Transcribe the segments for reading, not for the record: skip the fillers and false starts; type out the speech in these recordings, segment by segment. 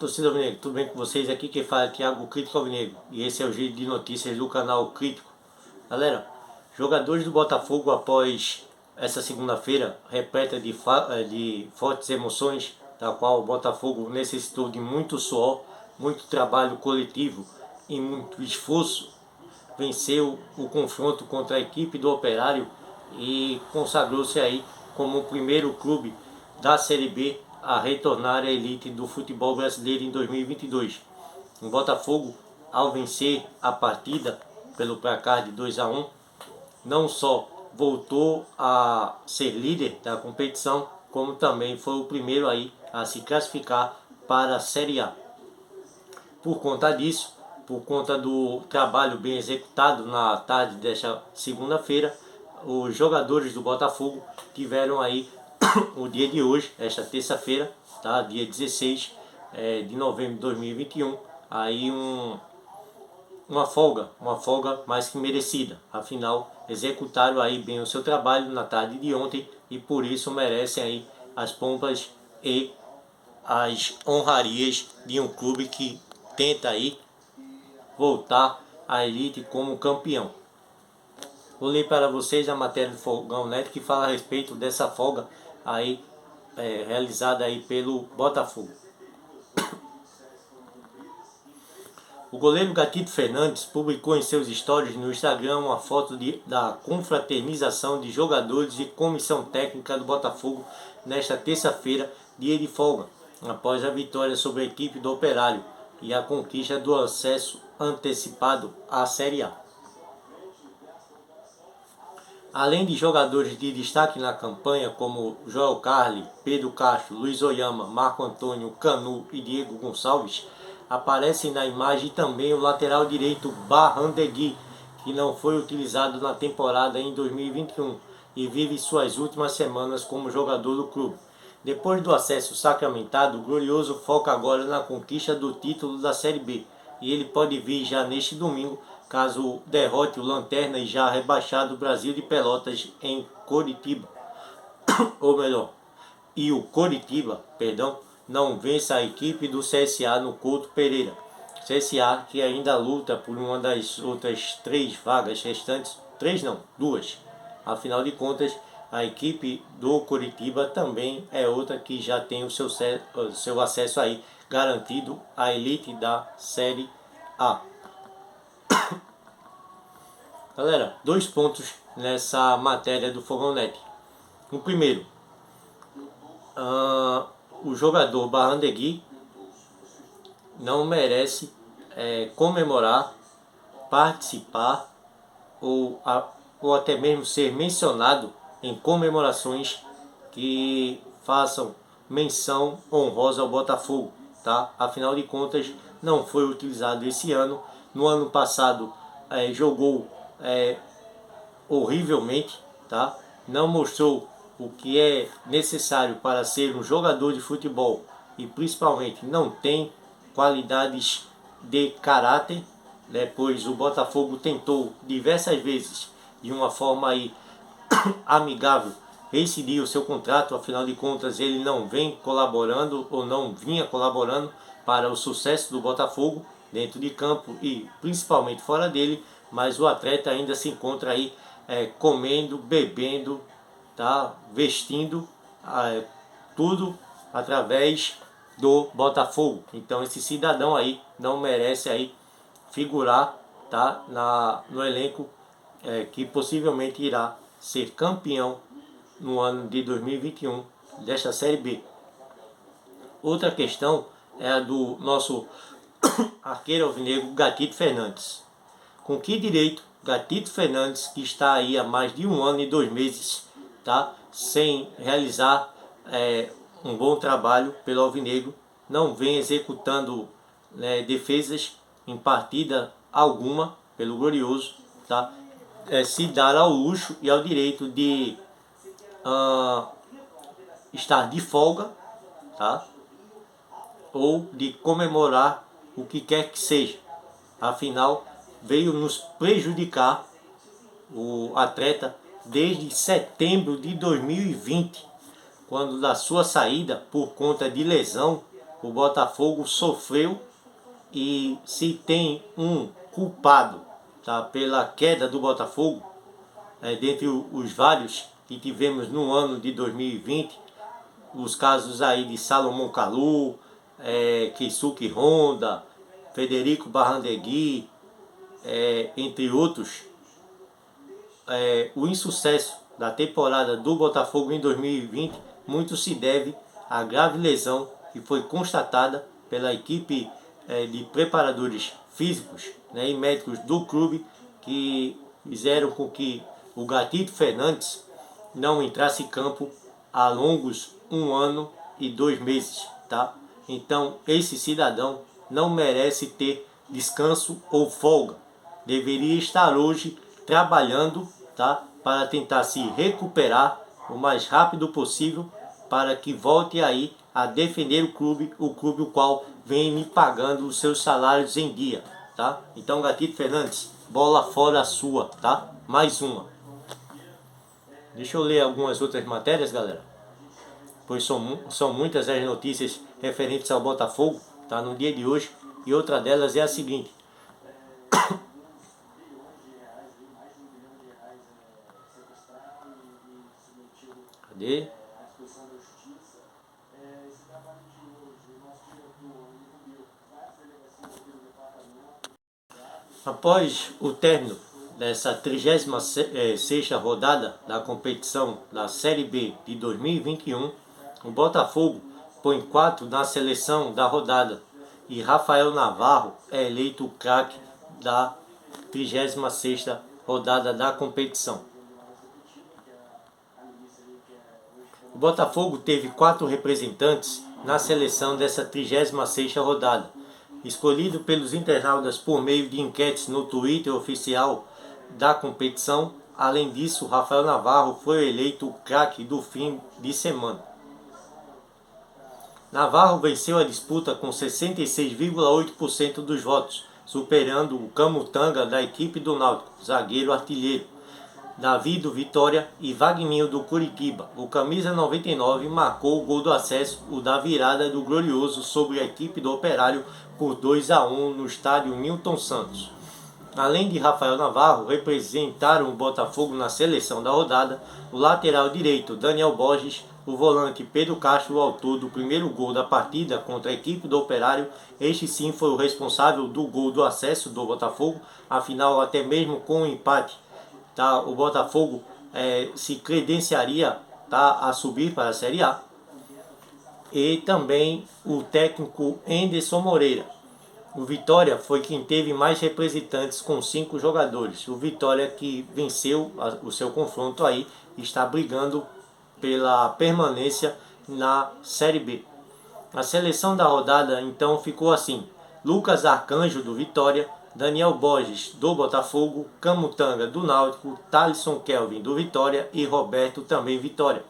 torcida alvinegro, tudo bem com vocês? Aqui quem fala é Thiago Crítico Alvinegro e esse é o Giro de Notícias do canal Crítico. Galera, jogadores do Botafogo após essa segunda-feira repleta de fortes emoções, da qual o Botafogo necessitou de muito suor, muito trabalho coletivo e muito esforço, venceu o confronto contra a equipe do Operário e consagrou-se aí como o primeiro clube da Série B a retornar à elite do futebol brasileiro em 2022. O Botafogo, ao vencer a partida pelo placar de 2-1, não só voltou a ser líder da competição, como também foi o primeiro aí a se classificar para a Série A. Por conta disso, por conta do trabalho bem executado na tarde desta segunda-feira, os jogadores do Botafogo tiveram aí o dia de hoje, esta terça-feira, tá? Dia 16 de novembro de 2021, aí uma folga mais que merecida. Afinal, executaram aí bem o seu trabalho na tarde de ontem e por isso merecem aí as pompas e as honrarias de um clube que tenta aí voltar à elite como campeão. Vou ler para vocês a matéria do Fogão Neto que fala a respeito dessa folga aí realizada aí pelo Botafogo. O goleiro Gatito Fernandes publicou em seus stories no Instagram uma foto da confraternização de jogadores e comissão técnica do Botafogo nesta terça-feira, dia de folga, após a vitória sobre a equipe do Operário e a conquista do acesso antecipado à Série A. Além de jogadores de destaque na campanha como Joel Carli, Pedro Castro, Luiz Oyama, Marco Antônio, Canu e Diego Gonçalves, aparecem na imagem também o lateral direito Barrandegui, que não foi utilizado na temporada em 2021 e vive suas últimas semanas como jogador do clube. Depois do acesso sacramentado, o Glorioso foca agora na conquista do título da Série B e ele pode vir já neste domingo, caso derrote o Lanterna e já rebaixado Brasil de Pelotas em Coritiba. Ou melhor, e o Coritiba, não vença a equipe do CSA no Couto Pereira. CSA que ainda luta por uma das outras 3 vagas restantes, 3 não, 2. Afinal de contas, a equipe do Coritiba também é outra que já tem o seu acesso aí garantido à elite da Série A. Galera, 2 pontos nessa matéria do Fogão Net. O primeiro, o jogador Barrandegui não merece comemorar, participar ou até mesmo ser mencionado em comemorações que façam menção honrosa ao Botafogo, tá? Afinal de contas, não foi utilizado esse ano. No ano passado jogou horrivelmente, tá? Não mostrou o que é necessário para ser um jogador de futebol e principalmente não tem qualidades de caráter, né? Pois o Botafogo tentou diversas vezes de uma forma aí amigável rescindir o seu contrato, afinal de contas ele não vem colaborando ou não vinha colaborando para o sucesso do Botafogo dentro de campo e principalmente fora dele, mas o atleta ainda se encontra aí comendo, bebendo, tá? Vestindo tudo através do Botafogo. Então esse cidadão aí não merece aí figurar, tá? No elenco que possivelmente irá ser campeão no ano de 2021 desta Série B. Outra questão é a do nosso arqueiro alvinegro Gatito Fernandes. Com que direito Gatito Fernandes, que está aí há mais de 1 ano e 2 meses, tá, sem realizar um bom trabalho pelo alvinegro, não vem executando defesas em partida alguma pelo Glorioso, tá? Se dar ao luxo e ao direito de estar de folga, tá? Ou de comemorar o que quer que seja. Afinal, veio nos prejudicar o atleta desde setembro de 2020, quando da sua saída por conta de lesão, o Botafogo sofreu, e se tem um culpado, tá, pela queda do Botafogo, dentre os vários que tivemos no ano de 2020, os casos aí de Salomão Kalou, Keisuke Honda, Federico Barrandegui, entre outros, o insucesso da temporada do Botafogo em 2020 muito se deve à grave lesão que foi constatada pela equipe de preparadores físicos, né, e médicos do clube, que fizeram com que o Gatito Fernandes não entrasse em campo há longos 1 ano e 2 meses, tá? Então esse cidadão não merece ter descanso ou folga, deveria estar hoje trabalhando, tá, para tentar se recuperar o mais rápido possível, para que volte aí a defender o clube o qual vem me pagando os seus salários em dia, tá? Então, Gatito Fernandes, bola fora a sua, tá? Mais uma. Deixa eu ler algumas outras matérias, galera, pois são muitas as notícias referentes ao Botafogo, tá, no dia de hoje, e outra delas é a seguinte. Cadê? Após o término dessa 36ª rodada da competição da Série B de 2021, o Botafogo põe 4 na seleção da rodada e Rafael Navarro é eleito o craque da 36ª rodada da competição. O Botafogo teve 4 representantes na seleção dessa 36ª rodada, escolhido pelos internautas por meio de enquetes no Twitter oficial da competição. Além disso, Rafael Navarro foi eleito o craque do fim de semana. Navarro venceu a disputa com 66,8% dos votos, superando o Camutanga da equipe do Náutico, zagueiro artilheiro, Davi do Vitória e Wagninho do Curitiba. O camisa 99 marcou o gol do acesso, o da virada do Glorioso sobre a equipe do Operário por 2-1 no estádio Nilton Santos. Além de Rafael Navarro, representaram o Botafogo na seleção da rodada o lateral direito Daniel Borges, o volante Pedro Castro, o autor do primeiro gol da partida contra a equipe do Operário. Este sim foi o responsável do gol do acesso do Botafogo, afinal até mesmo com o empate, tá, o Botafogo se credenciaria, tá, a subir para a Série A. E também o técnico Enderson Moreira. O Vitória foi quem teve mais representantes, com 5 jogadores. O Vitória, que venceu o seu confronto aí, está brigando pela permanência na Série B. A seleção da rodada então ficou assim: Lucas Arcanjo do Vitória, Daniel Borges do Botafogo, Camutanga do Náutico, Thalisson Kelvin do Vitória e Roberto também Vitória.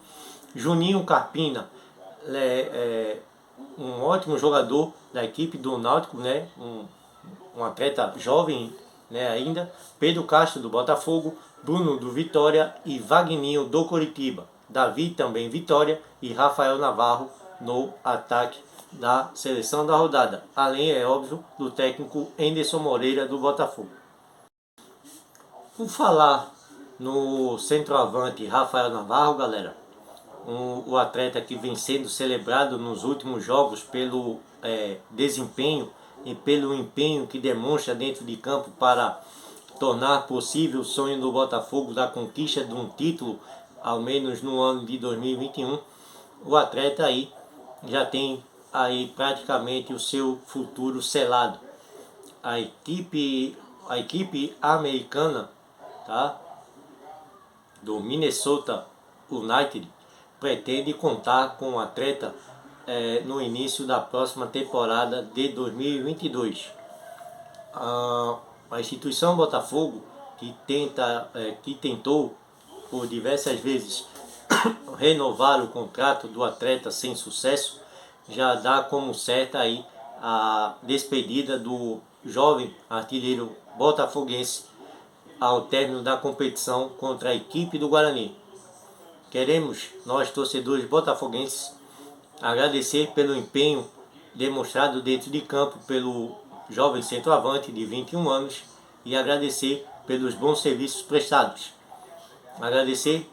Juninho Carpina, um ótimo jogador da equipe do Náutico, né? Um atleta jovem, né, ainda. Pedro Castro do Botafogo, Bruno do Vitória e Wagninho do Curitiba. Davi também Vitória e Rafael Navarro no ataque da seleção da rodada. Além, é óbvio, do técnico Enderson Moreira do Botafogo. Por falar no centroavante Rafael Navarro, galera, o atleta que vem sendo celebrado nos últimos jogos pelo desempenho e pelo empenho que demonstra dentro de campo para tornar possível o sonho do Botafogo da conquista de um título, ao menos no ano de 2021, o atleta aí já tem aí praticamente o seu futuro selado. A equipe americana, tá, do Minnesota United pretende contar com o atleta no início da próxima temporada de 2022. A instituição Botafogo, que tentou por diversas vezes renovar o contrato do atleta sem sucesso, já dá como certa aí a despedida do jovem artilheiro botafoguense ao término da competição contra a equipe do Guarani. Queremos, nós torcedores botafoguenses, agradecer pelo empenho demonstrado dentro de campo pelo jovem centroavante de 21 anos e agradecer pelos bons serviços prestados. Agradecer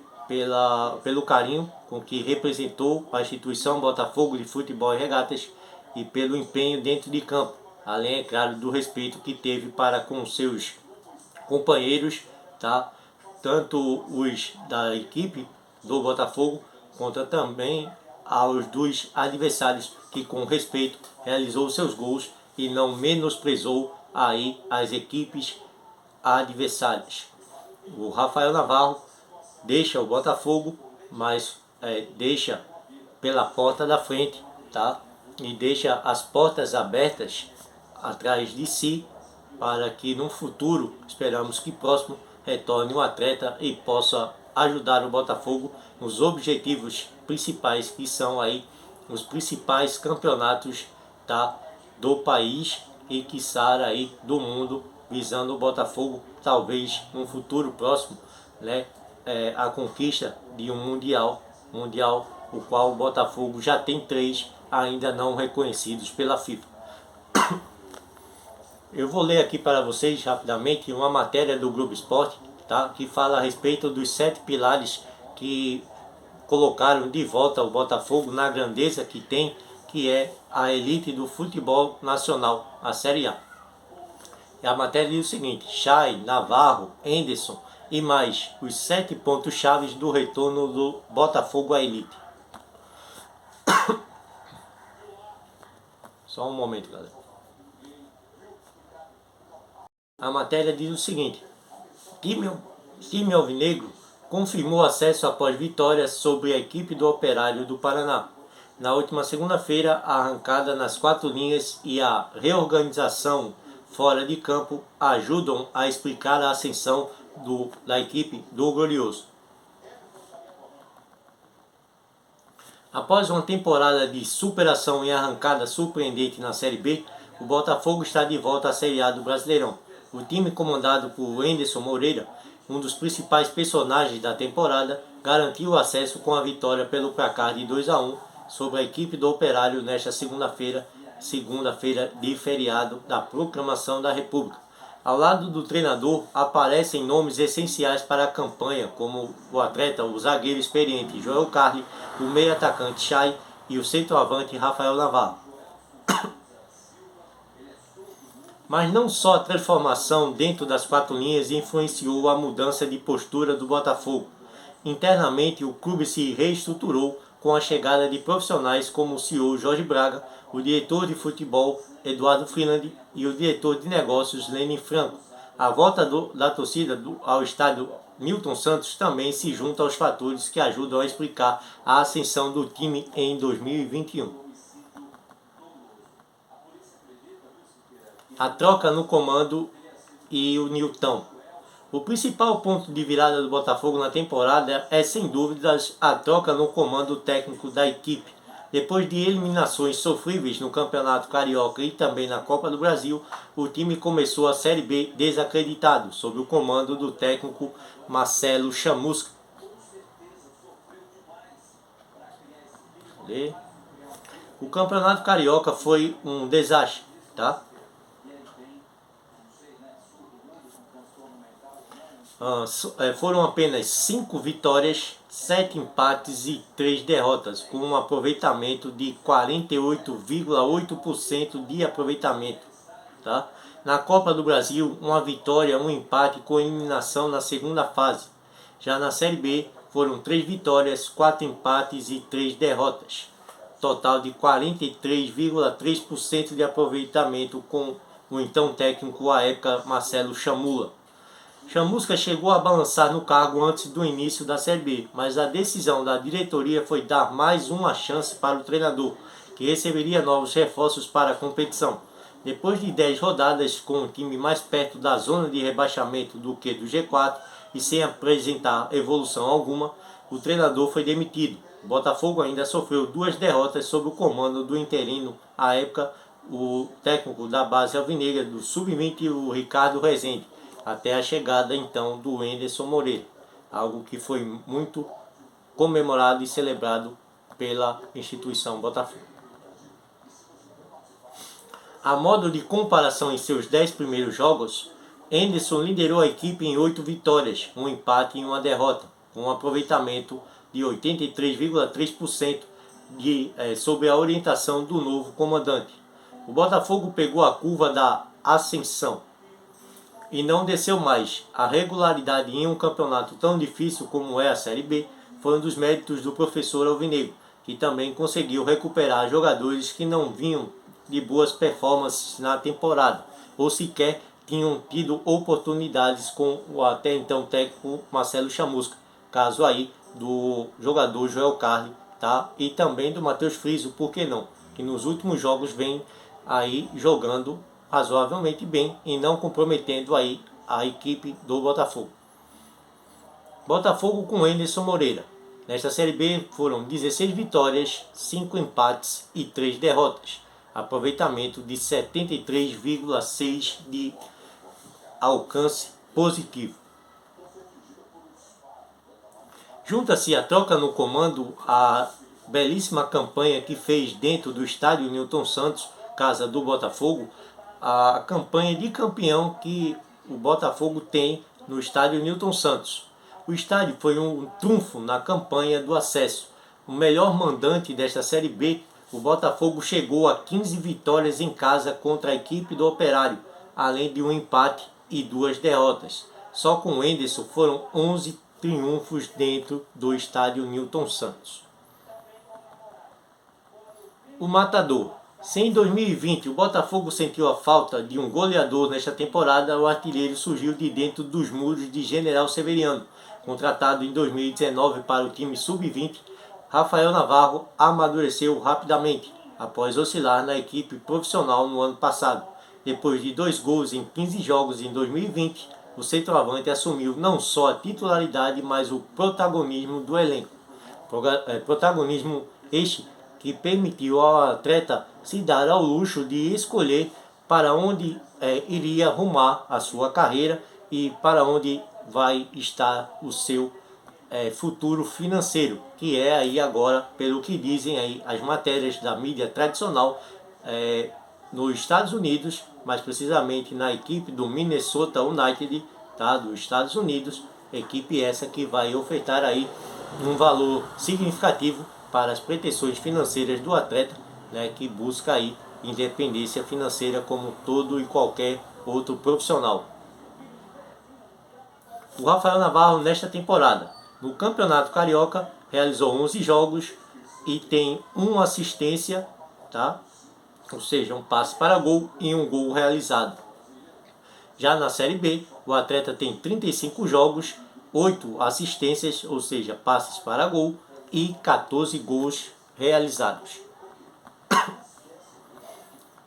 pelo carinho com que representou a instituição Botafogo de Futebol e Regatas e pelo empenho dentro de campo, além, é claro, do respeito que teve para com seus companheiros, tá? Tanto os da equipe do Botafogo, quanto também aos dos adversários, que com respeito realizou seus gols e não menosprezou aí as equipes adversárias. O Rafael Navarro deixa o Botafogo, mas deixa pela porta da frente, tá? E deixa as portas abertas atrás de si para que no futuro, esperamos que próximo, retorne um atleta e possa ajudar o Botafogo nos objetivos principais, que são aí os principais campeonatos, tá, do país e quiçá aí do mundo, visando o Botafogo talvez no futuro próximo, né, a conquista de um mundial, o qual o Botafogo já tem 3 ainda não reconhecidos pela FIFA. Eu vou ler aqui para vocês rapidamente uma matéria do Globo Esporte, tá, que fala a respeito dos 7 pilares que colocaram de volta o Botafogo na grandeza que tem, que é a elite do futebol nacional, a Série A. E a matéria diz o seguinte: Chay, Navarro, Henderson e mais os 7 pontos chaves do retorno do Botafogo à elite. Só um momento, galera. A matéria diz o seguinte: time alvinegro confirmou acesso após vitória sobre a equipe do Operário do Paraná. Na última segunda-feira, a arrancada nas 4 linhas e a reorganização fora de campo ajudam a explicar a ascensão da equipe do Glorioso. Após uma temporada de superação e arrancada surpreendente na Série B, o Botafogo está de volta à Série A do Brasileirão. O time, comandado por Enderson Moreira, um dos principais personagens da temporada, garantiu o acesso com a vitória pelo placar de 2-1 sobre a equipe do Operário nesta segunda-feira de feriado da Proclamação da República. Ao lado do treinador aparecem nomes essenciais para a campanha, como o atleta, o zagueiro experiente Joel Carli, o meio atacante Chay e o centroavante Rafael Navarro. Mas não só a transformação dentro das 4 linhas influenciou a mudança de postura do Botafogo. Internamente, o clube se reestruturou com a chegada de profissionais como o CEO Jorge Braga, o diretor de futebol Eduardo Freeland e o diretor de negócios Lenin Franco. A volta da torcida ao estádio Milton Santos também se junta aos fatores que ajudam a explicar a ascensão do time em 2021. A troca no comando e o Nilton. O principal ponto de virada do Botafogo na temporada é, sem dúvidas, a troca no comando técnico da equipe. Depois de eliminações sofríveis no Campeonato Carioca e também na Copa do Brasil, o time começou a Série B desacreditado, sob o comando do técnico Marcelo Chamusca. O Campeonato Carioca foi um desastre, tá? Foram apenas 5 vitórias, 7 empates e 3 derrotas, com um aproveitamento de 48,8% de aproveitamento. Tá? Na Copa do Brasil, uma vitória, um empate com eliminação na segunda fase. Já na Série B, foram 3 vitórias, 4 empates e 3 derrotas. Total de 43,3% de aproveitamento com o então técnico à época Marcelo Chamula. Chamusca chegou a balançar no cargo antes do início da Série B, mas a decisão da diretoria foi dar mais uma chance para o treinador, que receberia novos reforços para a competição. Depois de 10 rodadas com o time mais perto da zona de rebaixamento do que do G4 e sem apresentar evolução alguma, o treinador foi demitido. O Botafogo ainda sofreu 2 derrotas sob o comando do interino à época, o técnico da base alvinegra do Sub-20, o Ricardo Rezende, até a chegada então do Enderson Moreira, algo que foi muito comemorado e celebrado pela instituição Botafogo. A modo de comparação, em seus 10 primeiros jogos, Henderson liderou a equipe em 8 vitórias, um empate e uma derrota, com um aproveitamento de 83,3% sob a orientação do novo comandante. O Botafogo pegou a curva da ascensão e não desceu mais. A regularidade em um campeonato tão difícil como é a Série B foi um dos méritos do professor alvinegro, que também conseguiu recuperar jogadores que não vinham de boas performances na temporada, ou sequer tinham tido oportunidades com o até então técnico Marcelo Chamusca, caso aí do jogador Joel Carli, tá? E também do Matheus Friso, por que não? Que nos últimos jogos vem aí jogando razoavelmente bem e não comprometendo aí a equipe do Botafogo. Botafogo com Henderson Moreira. Nesta Série B foram 16 vitórias, 5 empates e 3 derrotas. Aproveitamento de 73,6% de alcance positivo. Junta-se a troca no comando a belíssima campanha que fez dentro do estádio Newton Santos, casa do Botafogo, a campanha de campeão que o Botafogo tem no estádio Newton Santos. O estádio foi um trunfo na campanha do acesso. O melhor mandante desta Série B, o Botafogo chegou a 15 vitórias em casa contra a equipe do Operário, além de um empate e 2 derrotas. Só com o Henderson foram 11 triunfos dentro do estádio Newton Santos. O matador. Se em 2020 o Botafogo sentiu a falta de um goleador nesta temporada, o artilheiro surgiu de dentro dos muros de General Severiano. Contratado em 2019 para o time sub-20, Rafael Navarro amadureceu rapidamente, após oscilar na equipe profissional no ano passado. Depois de 2 gols em 15 jogos em 2020, o centroavante assumiu não só a titularidade, mas o protagonismo do elenco. Protagonismo este que permitiu ao atleta se dar ao luxo de escolher para onde iria arrumar a sua carreira e para onde vai estar o seu futuro financeiro, que é aí agora, pelo que dizem aí as matérias da mídia tradicional, nos Estados Unidos, mais precisamente na equipe do Minnesota United, tá, dos Estados Unidos, equipe essa que vai ofertar aí um valor significativo para as pretensões financeiras do atleta, né, que busca aí independência financeira como todo e qualquer outro profissional. O Rafael Navarro nesta temporada, no Campeonato Carioca, realizou 11 jogos e tem uma assistência, tá? Ou seja, um passe para gol e um gol realizado. Já na Série B, o atleta tem 35 jogos, 8 assistências, ou seja, passes para gol, e 14 gols realizados.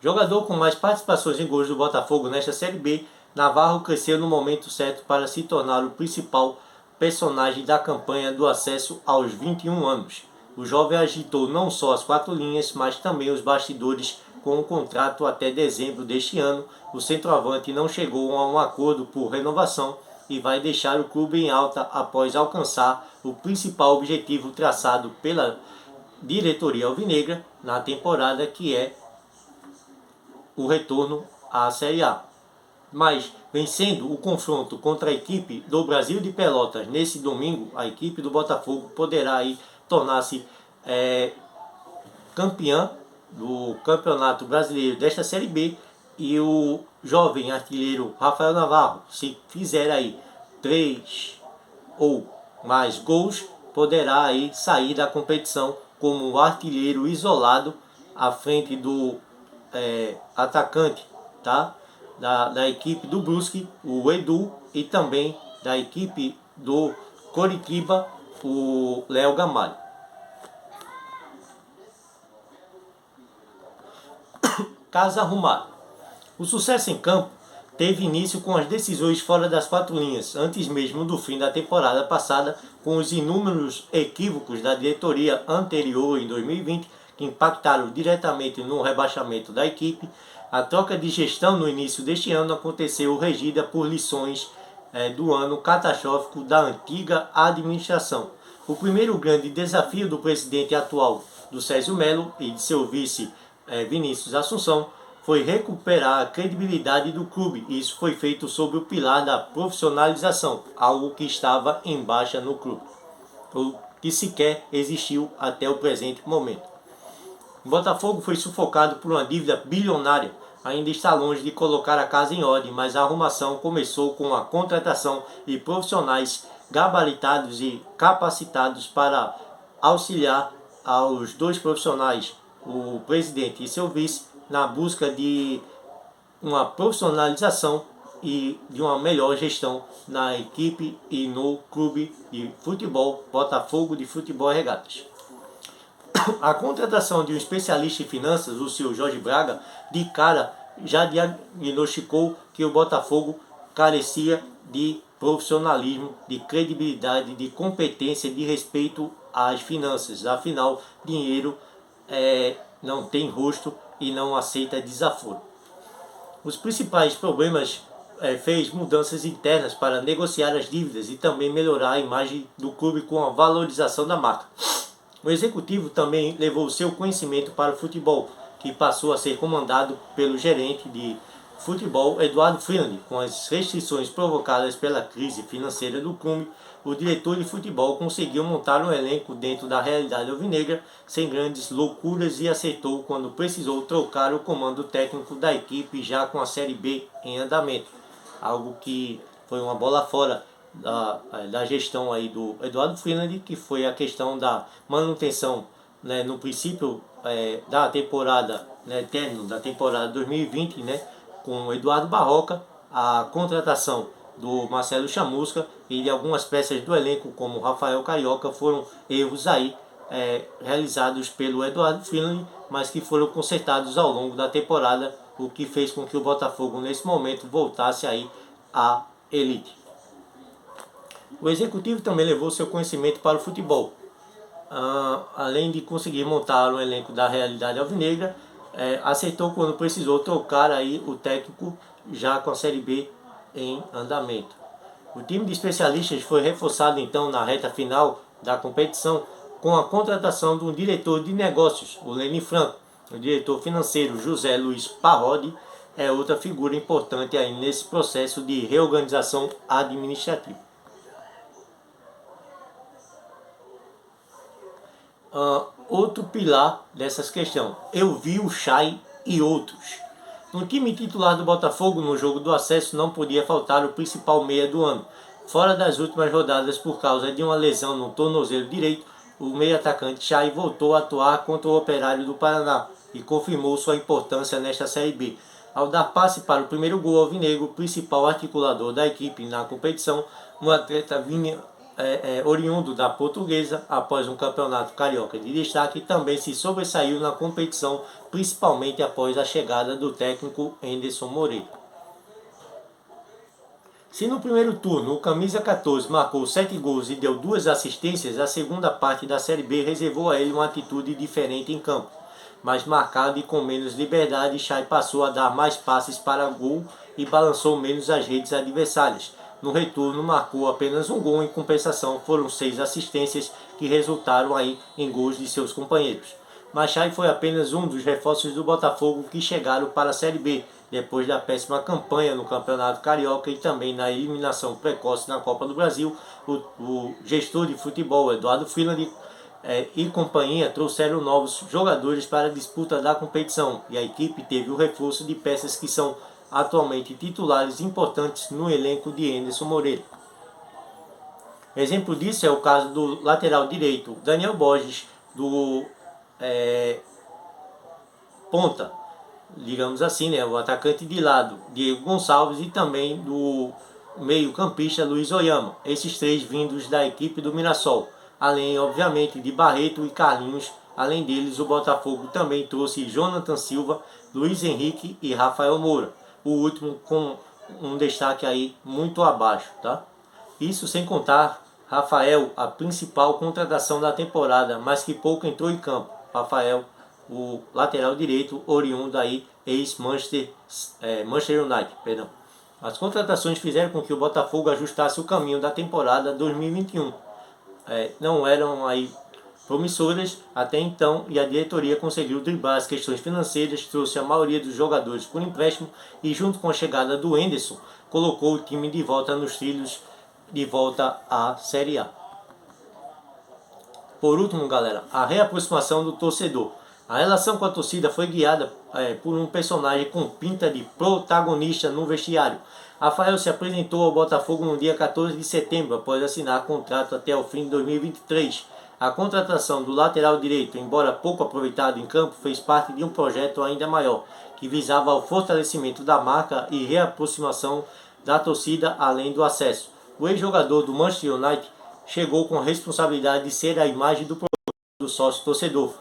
Jogador com mais participações em gols do Botafogo nesta Série B, Navarro cresceu no momento certo para se tornar o principal personagem da campanha do acesso aos 21 anos. O jovem agitou não só as 4 linhas, mas também os bastidores com um contrato até dezembro deste ano. O centroavante não chegou a um acordo por renovação e vai deixar o clube em alta após alcançar o principal objetivo traçado pela diretoria alvinegra na temporada, que é o retorno à Série A. Mas, vencendo o confronto contra a equipe do Brasil de Pelotas nesse domingo, a equipe do Botafogo poderá aí tornar-se campeã do Campeonato Brasileiro desta Série B, e o jovem artilheiro Rafael Navarro, se fizer aí 3 ou mais gols, poderá aí sair da competição como um artilheiro isolado à frente do atacante, tá? Da equipe do Brusque, o Edu, e também da equipe do Coritiba, o Léo Gamalho. Casa arrumada. O sucesso em campo teve início com as decisões fora das 4 linhas, antes mesmo do fim da temporada passada, com os inúmeros equívocos da diretoria anterior em 2020, que impactaram diretamente no rebaixamento da equipe. A troca de gestão no início deste ano aconteceu regida por lições do ano catastrófico da antiga administração. O primeiro grande desafio do presidente atual, do Sérgio Melo, e de seu vice Vinícius Assunção, foi recuperar a credibilidade do clube. Isso foi feito sob o pilar da profissionalização, algo que estava em baixa no clube, ou que sequer existiu até o presente momento. O Botafogo foi sufocado por uma dívida bilionária. Ainda está longe de colocar a casa em ordem, mas a arrumação começou com a contratação de profissionais gabaritados e capacitados para auxiliar aos dois profissionais, o presidente e seu vice, na busca de uma profissionalização e de uma melhor gestão na equipe e no clube de futebol Botafogo de Futebol e Regatas. A contratação de um especialista em finanças, o senhor Jorge Braga, de cara já diagnosticou que o Botafogo carecia de profissionalismo, de credibilidade, de competência, de respeito às finanças. Afinal, dinheiro não tem rosto e não aceita desaforo. Os principais problemas fez mudanças internas para negociar as dívidas e também melhorar a imagem do clube com a valorização da marca. O executivo também levou seu conhecimento para o futebol, que passou a ser comandado pelo gerente de futebol Eduardo Freeland. Com as restrições provocadas pela crise financeira do clube, o diretor de futebol conseguiu montar um elenco dentro da realidade alvinegra, sem grandes loucuras, e acertou quando precisou trocar o comando técnico da equipe já com a Série B em andamento. Algo que foi uma bola fora da gestão aí do Eduardo Freeland, que foi a questão da manutenção, né, no princípio da temporada, né, término da temporada 2020, né, com o Eduardo Barroca, a contratação do Marcelo Chamusca e de algumas peças do elenco como Rafael Carioca foram erros aí realizados pelo Eduardo Freeland, mas que foram consertados ao longo da temporada, o que fez com que o Botafogo nesse momento voltasse aí à elite. O executivo também levou seu conhecimento para o futebol. Além de conseguir montar um elenco da realidade alvinegra, aceitou quando precisou trocar aí o técnico já com a Série B em andamento. O time de especialistas foi reforçado então na reta final da competição com a contratação de um diretor de negócios, o Leni Franco. O diretor financeiro José Luiz Parodi é outra figura importante aí nesse processo de reorganização administrativa. Outro pilar dessas questões, eu vi o Chay e outros. No time titular do Botafogo, no jogo do acesso, não podia faltar o principal meia do ano. Fora das últimas rodadas por causa de uma lesão no tornozelo direito, o meia-atacante Chay voltou a atuar contra o Operário do Paraná e confirmou sua importância nesta Série B. Ao dar passe para o primeiro gol alvinegro, principal articulador da equipe na competição, o atleta vinha oriundo da Portuguesa após um campeonato carioca de destaque, também se sobressaiu na competição, principalmente após a chegada do técnico Anderson Moreira. Se no primeiro turno o camisa 14 marcou 7 gols e deu 2 assistências, a segunda parte da Série B reservou a ele uma atitude diferente em campo. Mais marcado e com menos liberdade, Chay passou a dar mais passes para gol e balançou menos as redes adversárias. No retorno marcou apenas um gol, em compensação foram 6 assistências que resultaram aí em gols de seus companheiros. Mas Chay foi apenas um dos reforços do Botafogo que chegaram para a Série B, depois da péssima campanha no Campeonato Carioca e também na eliminação precoce na Copa do Brasil. O gestor de futebol Eduardo Freeland e companhia trouxeram novos jogadores para a disputa da competição, e a equipe teve o reforço de peças que são atualmente titulares importantes no elenco de Anderson Moreira. Exemplo disso é o caso do lateral direito Daniel Borges, do ponta, digamos assim, né, o atacante de lado Diego Gonçalves, e também do meio-campista Luiz Oyama, esses 3 vindos da equipe do Mirassol, além obviamente de Barreto e Carlinhos. Além deles, o Botafogo também trouxe Jonathan Silva, Luiz Henrique e Rafael Moura, o último com um destaque aí muito abaixo, tá? Isso sem contar Rafael, a principal contratação da temporada, mas que pouco entrou em campo. Rafael, o lateral direito, oriundo aí ex-Manchester United, perdão. As contratações fizeram com que o Botafogo ajustasse o caminho da temporada 2021. Não eram aí promissoras até então, e a diretoria conseguiu driblar as questões financeiras, trouxe a maioria dos jogadores por empréstimo e, junto com a chegada do Henderson, colocou o time de volta nos trilhos, de volta à Série A. Por último, galera, a reaproximação do torcedor. A relação com a torcida foi guiada por um personagem com pinta de protagonista no vestiário. Rafael se apresentou ao Botafogo no dia 14 de setembro, após assinar contrato até o fim de 2023. A contratação do lateral direito, embora pouco aproveitado em campo, fez parte de um projeto ainda maior, que visava o fortalecimento da marca e reaproximação da torcida, além do acesso. O ex-jogador do Manchester United chegou com a responsabilidade de ser a imagem do sócio torcedor.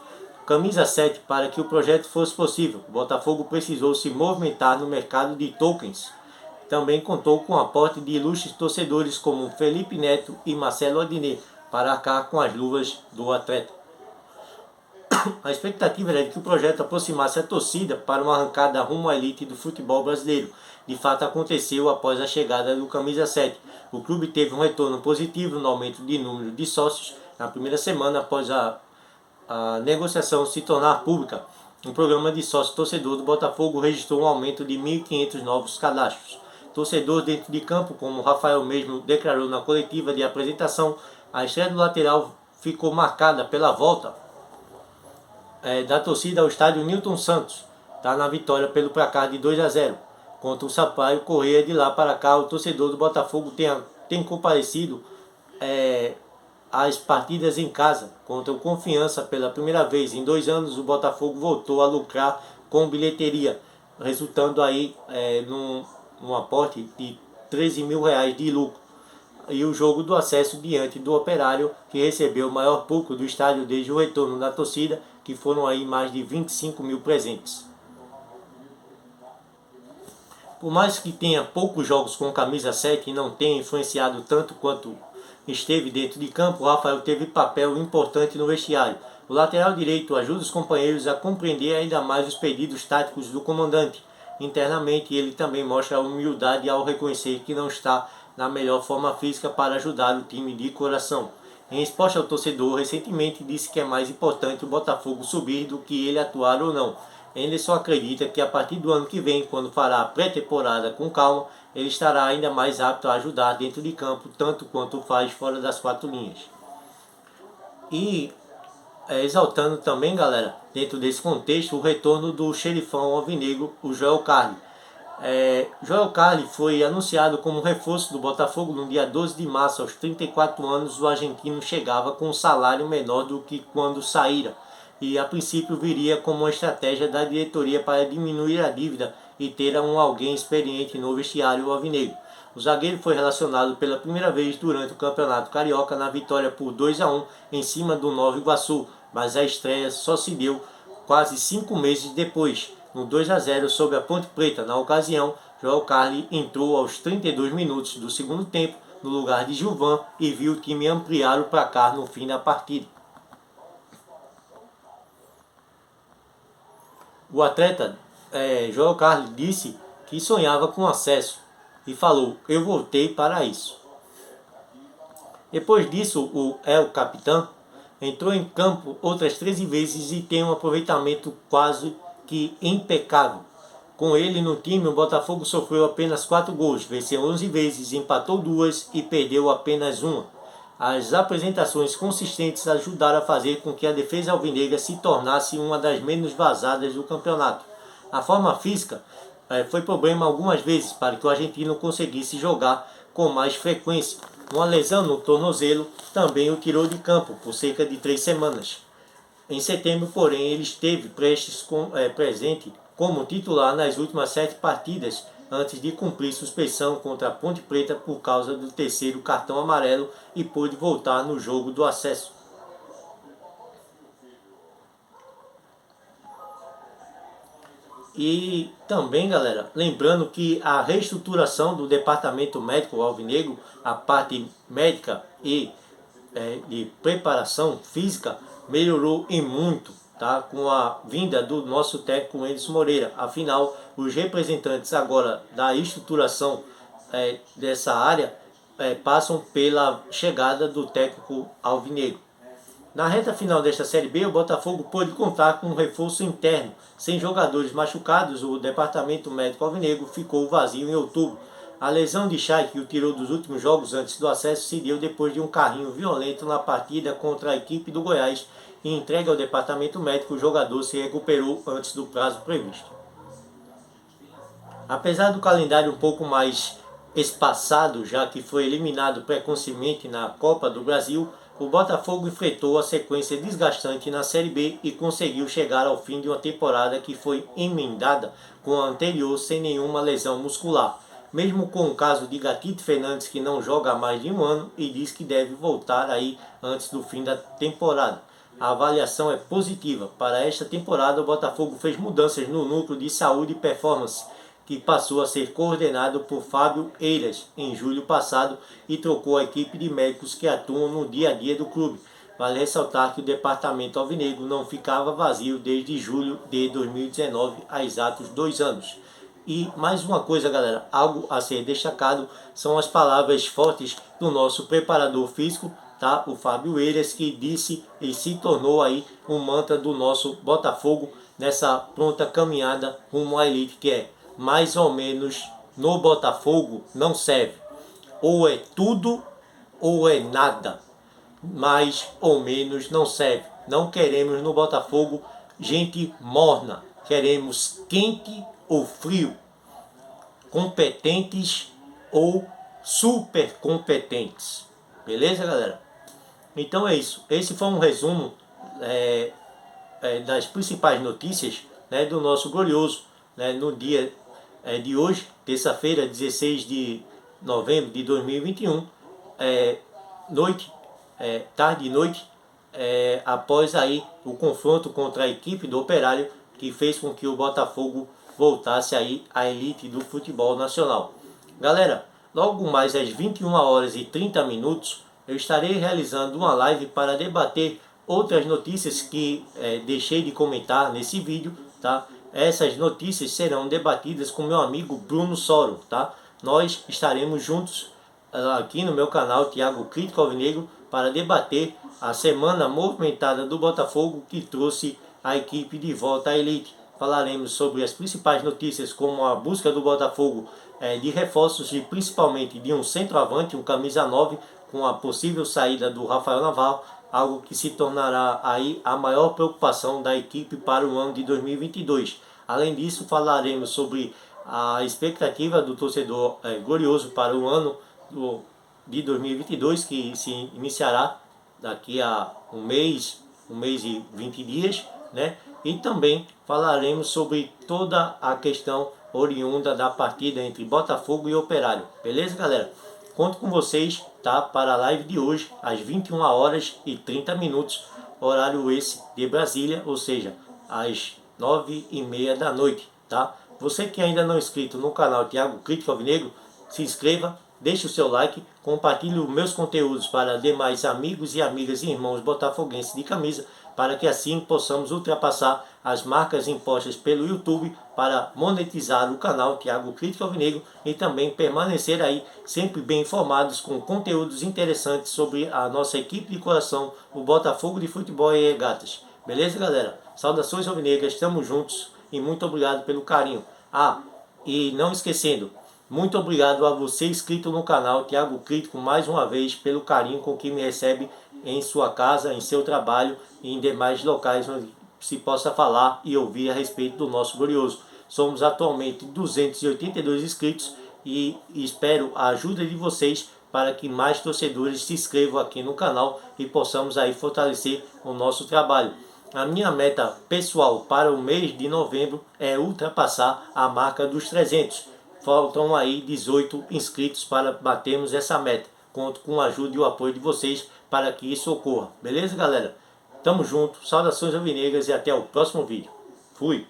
Camisa 7, para que o projeto fosse possível, o Botafogo precisou se movimentar no mercado de tokens. Também contou com o aporte de ilustres torcedores como Felipe Neto e Marcelo Adnet para arcar com as luvas do atleta. A expectativa era de que o projeto aproximasse a torcida para uma arrancada rumo à elite do futebol brasileiro. De fato, aconteceu após a chegada do Camisa 7. O clube teve um retorno positivo no aumento de número de sócios na primeira semana após a negociação se tornar pública. O programa de sócio-torcedor do Botafogo registrou um aumento de 1.500 novos cadastros. Torcedor dentro de campo, como o Rafael mesmo declarou na coletiva de apresentação, a estreia do lateral ficou marcada pela volta da torcida ao estádio Newton Santos, na vitória pelo placar de 2-0 contra o Sampaio Corrêa. De lá para cá, o torcedor do Botafogo tem comparecido às partidas em casa contra o Confiança. Pela primeira vez em 2 anos, o Botafogo voltou a lucrar com bilheteria, resultando aí num aporte de R$13 mil de lucro. E o jogo do acesso diante do Operário, que recebeu o maior público do estádio desde o retorno da torcida, que foram aí mais de 25 mil presentes. Por mais que tenha poucos jogos com camisa 7 e não tenha influenciado tanto quanto esteve dentro de campo, o Rafael teve papel importante no vestiário. O lateral direito ajuda os companheiros a compreender ainda mais os pedidos táticos do comandante. Internamente, ele também mostra a humildade ao reconhecer que não está na melhor forma física para ajudar o time de coração. Em resposta ao torcedor, recentemente disse que é mais importante o Botafogo subir do que ele atuar ou não. Henderson acredita que a partir do ano que vem, quando fará a pré-temporada com calma, ele estará ainda mais apto a ajudar dentro de campo, tanto quanto faz fora das 4 linhas. E exaltando também, galera, dentro desse contexto, o retorno do xerifão alvinegro, o Joel Carli. Joel Carli foi anunciado como reforço do Botafogo no dia 12 de março. Aos 34 anos, o argentino chegava com um salário menor do que quando saíra, e a princípio viria como uma estratégia da diretoria para diminuir a dívida e ter alguém experiente no vestiário alvinegro. O zagueiro foi relacionado pela primeira vez durante o Campeonato Carioca na vitória por 2-1 em cima do Nova Iguaçu, mas a estreia só se deu quase 5 meses depois, no 2-0 sobre a Ponte Preta. Na ocasião, Joel Carli entrou aos 32 minutos do segundo tempo no lugar de Gilvan e viu o time ampliar o placar no fim da partida. O atleta Joel Carli disse que sonhava com acesso e falou: "Eu voltei para isso". Depois disso, o capitão entrou em campo outras 13 vezes e tem um aproveitamento quase que impecável. Com ele no time, o Botafogo sofreu apenas 4 gols, venceu 11 vezes, empatou 2 e perdeu apenas 1. As apresentações consistentes ajudaram a fazer com que a defesa alvinegra se tornasse uma das menos vazadas do campeonato. A forma física foi problema algumas vezes para que o argentino conseguisse jogar com mais frequência. Uma lesão no tornozelo também o tirou de campo por cerca de 3 semanas. Em setembro, porém, ele esteve presente como titular nas últimas 7 partidas, antes de cumprir suspensão contra a Ponte Preta por causa do 3º cartão amarelo, e pôde voltar no jogo do acesso. E também, galera, lembrando que a reestruturação do departamento médico alvinegro, a parte médica e de preparação física, melhorou em muito, com a vinda do nosso técnico Henderson Moreira. Afinal, os representantes agora da estruturação dessa área passam pela chegada do técnico alvinegro. Na reta final desta Série B, o Botafogo pôde contar com um reforço interno. Sem jogadores machucados, o departamento médico alvinegro ficou vazio em outubro. A lesão de Chay, que o tirou dos últimos jogos antes do acesso, se deu depois de um carrinho violento na partida contra a equipe do Goiás e entregue ao departamento médico, o jogador se recuperou antes do prazo previsto. Apesar do calendário um pouco mais espaçado, já que foi eliminado precocemente na Copa do Brasil, o Botafogo enfrentou a sequência desgastante na Série B e conseguiu chegar ao fim de uma temporada que foi emendada com a anterior sem nenhuma lesão muscular. Mesmo com o caso de Gatito Fernandes, que não joga há mais de um ano e diz que deve voltar aí antes do fim da temporada. A avaliação é positiva. Para esta temporada, o Botafogo fez mudanças no núcleo de saúde e performance, que passou a ser coordenado por Fábio Eiras em julho passado e trocou a equipe de médicos que atuam no dia a dia do clube. Vale ressaltar que o departamento alvinegro não ficava vazio desde julho de 2019, há exatos 2 anos. E mais uma coisa, galera, algo a ser destacado são as palavras fortes do nosso preparador físico, tá? O Fábio Eiras, que disse e se tornou aí um mantra do nosso Botafogo nessa pronta caminhada rumo à elite, que é: mais ou menos no Botafogo não serve. Ou é tudo ou é nada. Mais ou menos não serve. Não queremos no Botafogo gente morna. Queremos quente ou frio. Competentes ou super competentes. Beleza, galera? Então é isso. Esse foi um resumo das principais notícias, né, do nosso glorioso, né, no dia de hoje, terça-feira, 16 de novembro de 2021, tarde e noite, após aí o confronto contra a equipe do Operário, que fez com que o Botafogo voltasse aí à elite do futebol nacional. Galera, logo mais às 21 horas e 30 minutos, eu estarei realizando uma live para debater outras notícias que deixei de comentar nesse vídeo, tá? Essas notícias serão debatidas com meu amigo Bruno Soro, tá? Nós estaremos juntos aqui no meu canal Thiago Crítico Alvinegro para debater a semana movimentada do Botafogo, que trouxe a equipe de volta à elite. Falaremos sobre as principais notícias, como a busca do Botafogo de reforços e principalmente de um centroavante, um camisa 9, com a possível saída do Rafael Navarro, algo que se tornará aí a maior preocupação da equipe para o ano de 2022. Além disso, falaremos sobre a expectativa do torcedor glorioso para o ano de 2022, que se iniciará daqui a um mês e 20 dias, né? E também falaremos sobre toda a questão oriunda da partida entre Botafogo e Operário. Beleza, galera? Conto com vocês, tá? Para a live de hoje, às 21 horas e 30 minutos, horário esse de Brasília, ou seja, às 9h30 da noite, tá? Você que ainda não é inscrito no canal Thiago Crítico Alvinegro, se inscreva, deixe o seu like, compartilhe os meus conteúdos para demais amigos e amigas e irmãos botafoguenses de camisa, para que assim possamos ultrapassar as marcas impostas pelo YouTube para monetizar o canal Thiago Crítico Alvinegro e também permanecer aí sempre bem informados com conteúdos interessantes sobre a nossa equipe de coração, o Botafogo de Futebol e Regatas. Beleza, galera? Saudações alvinegras, estamos juntos e muito obrigado pelo carinho. E não esquecendo, muito obrigado a você inscrito no canal Thiago Crítico mais uma vez pelo carinho com que me recebe em sua casa, em seu trabalho e em demais locais onde se possa falar e ouvir a respeito do nosso glorioso. Somos atualmente 282 inscritos e espero a ajuda de vocês para que mais torcedores se inscrevam aqui no canal e possamos aí fortalecer o nosso trabalho. A minha meta pessoal para o mês de novembro é ultrapassar a marca dos 300. Faltam aí 18 inscritos para batermos essa meta. Conto com a ajuda e o apoio de vocês para que isso ocorra. Beleza, galera? Tamo junto, saudações alvinegras e até o próximo vídeo. Fui!